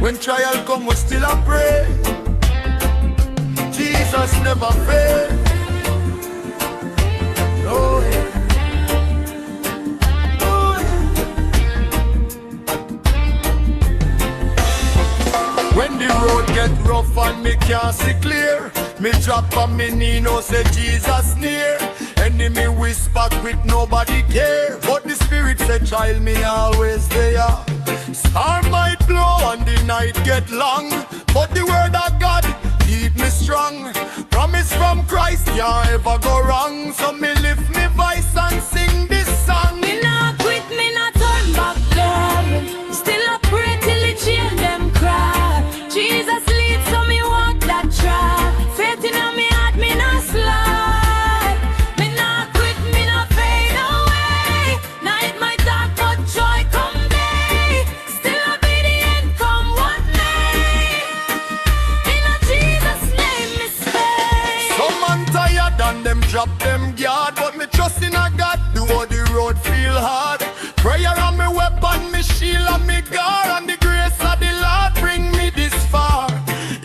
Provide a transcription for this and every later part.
When trial come, we still a pray. Jesus never fail. Oh, yeah. Oh, yeah. When the road get rough and me can't see clear, me drop on me knee, no say Jesus near. Enemy whisper quick, nobody care, but the Spirit say child, me always there. Storm might blow and the night get long, but the word of God keep me strong. Promise from Christ can't ever go wrong. So me lift me voice and sing this song. Me not quit, me not turn back, Lord. Still I pray till the chain them cry. Jesus leads, so me walk that track. Faith in me heart, me not slide. Me not quit, me not fade away. Night my dark, but joy come day. Still I be the end, come what may. In a Jesus name me stay. Some man tired and them drop them guard, but me trust in a God, do all the road feel hard. Prayer and me weapon, me shield and me guard, and the grace of the Lord bring me this far.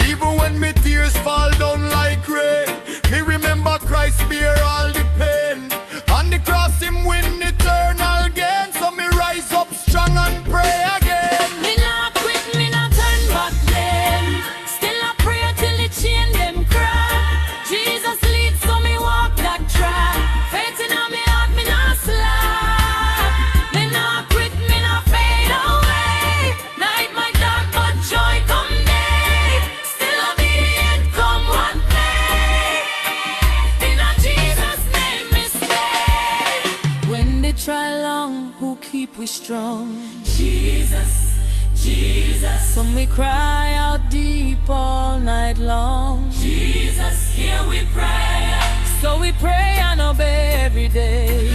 Even when me tears fall down like rain, me remember Christ bear all the pain. On the cross him win eternal gain, so me rise up strong and pray again. Me not quit, me not turn back then. Still I pray till the chain them cry. Jesus leads, so me walk that track. Faith in me heart, me not slide. Me not quit, me not fade away. Night my dark, but joy come day. Still I be the end, come one day. In a Jesus name me stay. When they try long, who keep we strong? Jesus, Jesus. Some we cry out deep all night long. Jesus, hear we pray. So we pray and obey every day.